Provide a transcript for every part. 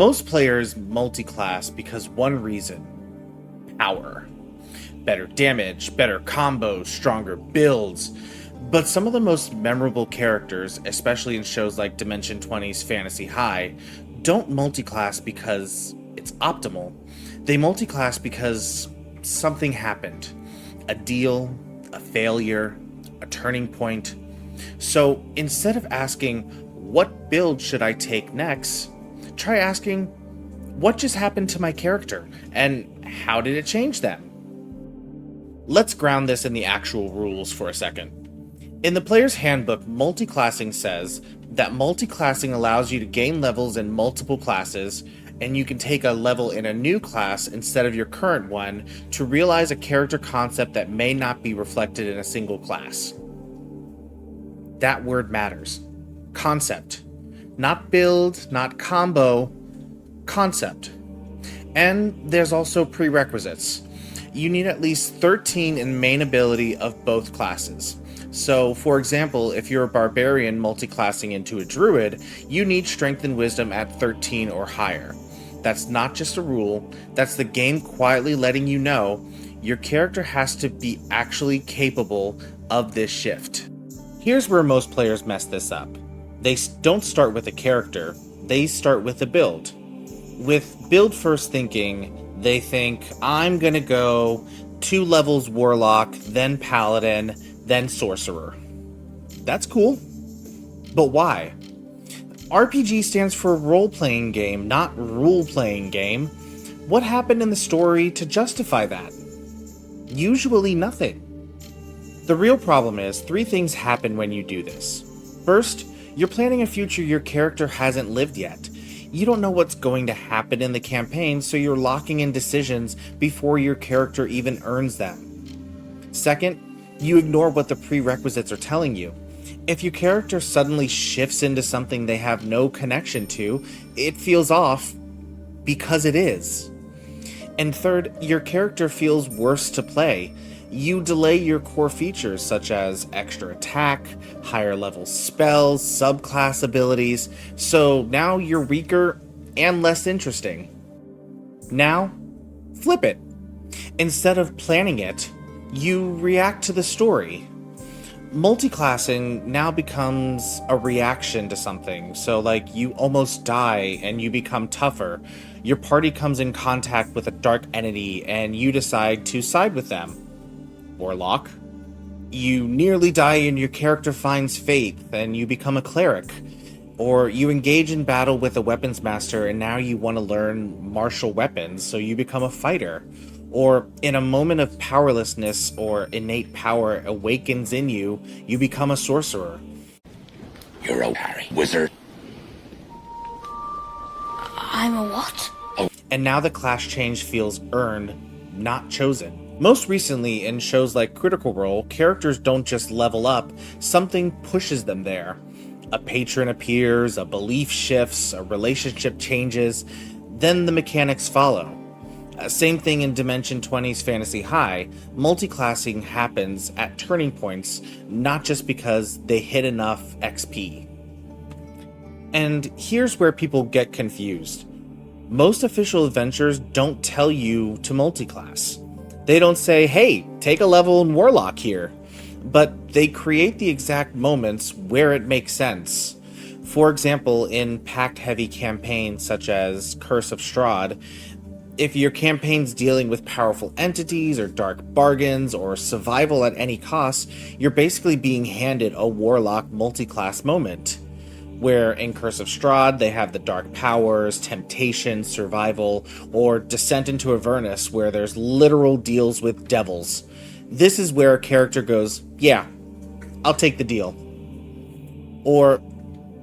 Most players multi-class because one reason: power. Better damage, better combos, stronger builds. But some of the most memorable characters, especially in shows like Dimension 20's Fantasy High, don't multi-class because it's optimal. They multi-class because something happened. A deal, a failure, a turning point. So instead of asking, what build should I take next? Try asking, what just happened to my character, and how did it change them? Let's ground this in the actual rules for a second. In the player's handbook, Multiclassing says that multiclassing allows you to gain levels in multiple classes, and you can take a level in a new class instead of your current one to realize a character concept that may not be reflected in a single class. That word matters. Concept. Not build, not combo, concept. And there's also prerequisites. You need at least 13 in main ability of both classes. So, for example, if you're a barbarian multiclassing into a druid, you need strength and wisdom at 13 or higher. That's not just a rule, that's the game quietly letting you know your character has to be actually capable of this shift. Here's where most players mess this up. They don't start with a character, they start with a build. With build first thinking, they think, I'm gonna go 2 levels warlock, then paladin, then sorcerer. That's cool. But why? RPG stands for role-playing game, not rule-playing game. What happened in the story to justify that? Usually nothing. The real problem is 3 things happen when you do this. First, you're planning a future your character hasn't lived yet. You don't know what's going to happen in the campaign, so you're locking in decisions before your character even earns them. Second, you ignore what the prerequisites are telling you. If your character suddenly shifts into something they have no connection to, it feels off because it is. And third, your character feels worse to play. You delay your core features such as extra attack, higher level spells, subclass abilities, so now you're weaker and less interesting. Now, flip it. Instead of planning it, you react to the story. Multiclassing now becomes a reaction to something, so like you almost die and you become tougher. Your party comes in contact with a dark entity and you decide to side with them. Warlock. You nearly die and your character finds faith and you become a cleric. Or you engage in battle with a weapons master and now you want to learn martial weapons, so you become a fighter. Or in a moment of powerlessness or innate power awakens in you, you become a sorcerer. You're a wizard. I'm a what? Oh. And now the class change feels earned, not chosen. Most recently, in shows like Critical Role, characters don't just level up, something pushes them there. A patron appears, a belief shifts, a relationship changes, then the mechanics follow. Same thing in Dimension 20's Fantasy High, multiclassing happens at turning points, not just because they hit enough XP. And here's where people get confused. Most official adventures don't tell you to multiclass. They don't say, hey, take a level in Warlock here. But they create the exact moments where it makes sense. For example, in pact-heavy campaigns such as Curse of Strahd, if your campaign's dealing with powerful entities or dark bargains or survival at any cost, you're basically being handed a Warlock multiclass moment. Where in Curse of Strahd, they have the dark powers, temptation, survival, or descent into Avernus, where there's literal deals with devils. This is where a character goes, yeah, I'll take the deal. Or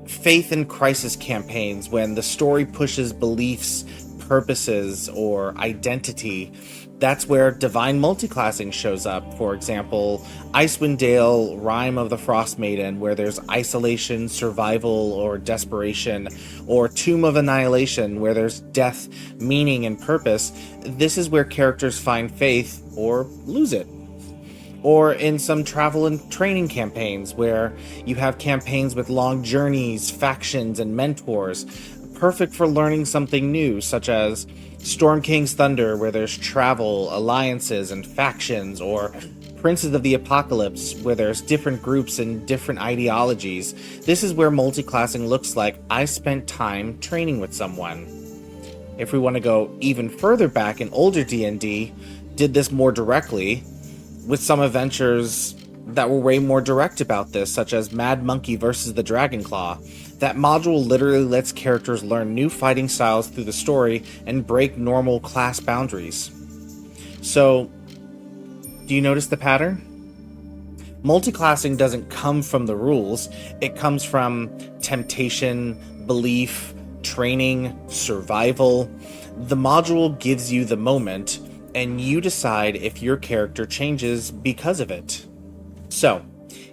faith and crisis campaigns, when the story pushes beliefs, purposes, or identity. That's where divine multiclassing shows up. For example, Icewind Dale, Rime of the Frost Maiden, where there's isolation, survival, or desperation, or Tomb of Annihilation, where there's death, meaning, and purpose. This is where characters find faith or lose it. Or in some travel and training campaigns, where you have campaigns with long journeys, factions, and mentors. perfect for learning something new, such as Storm King's Thunder, where there's travel, alliances, and factions, or Princes of the Apocalypse, where there's different groups and different ideologies. This is where multiclassing looks like I spent time training with someone. If we want to go even further back in older D&D, did this more directly, with some adventures that were way more direct about this, such as Mad Monkey versus the Dragonclaw. That module literally lets characters learn new fighting styles through the story and break normal class boundaries. So, do you notice the pattern? Multiclassing doesn't come from the rules, it comes from temptation, belief, training, survival. The module gives you the moment, and you decide if your character changes because of it. So,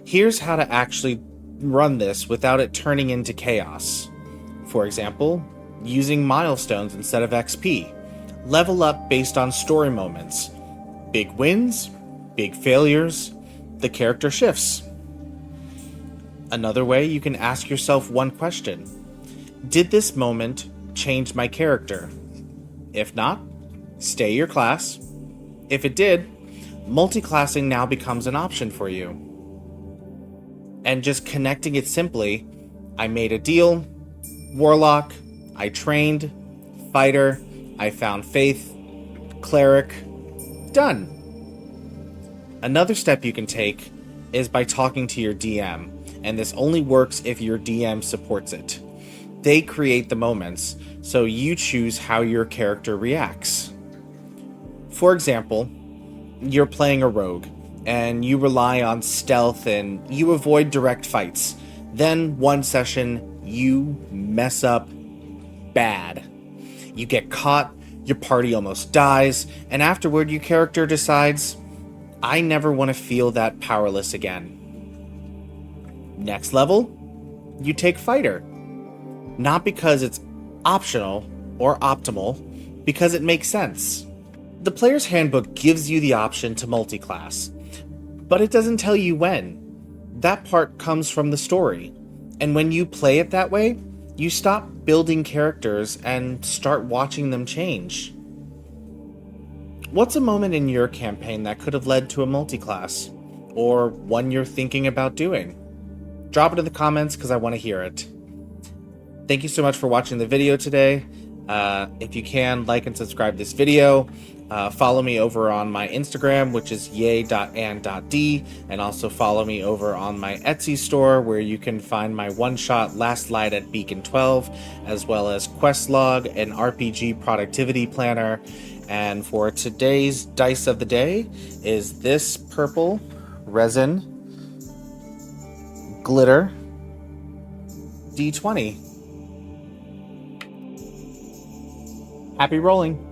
here's how to actually run this without it turning into chaos. For example, using milestones instead of XP. Level up based on story moments. Big wins, big failures, the character shifts. Another way, you can ask yourself one question. Did this moment change my character? If not, stay your class. If it did, multiclassing now becomes an option for you. And just connecting it simply, I made a deal, warlock, I trained, fighter, I found faith, cleric, done. Another step you can take is by talking to your DM, and this only works if your DM supports it. They create the moments, so you choose how your character reacts. For example, you're playing a rogue, and you rely on stealth and you avoid direct fights. Then one session, you mess up bad. You get caught, your party almost dies, and afterward your character decides, I never want to feel that powerless again. Next level, you take fighter. Not because it's optional or optimal, because it makes sense. The player's handbook gives you the option to multiclass, but it doesn't tell you when. That part comes from the story. And when you play it that way, you stop building characters and start watching them change. What's a moment in your campaign that could have led to a multiclass? Or one you're thinking about doing? Drop it in the comments because I want to hear it. Thank you so much for watching the video today. If you can, like and subscribe this video. Follow me over on my Instagram, which is yay.and.d, and also follow me over on my Etsy store, where you can find my one-shot Last Light at Beacon 12, as well as Quest Log and RPG Productivity Planner. And for today's dice of the day is this purple resin glitter D20. Happy rolling!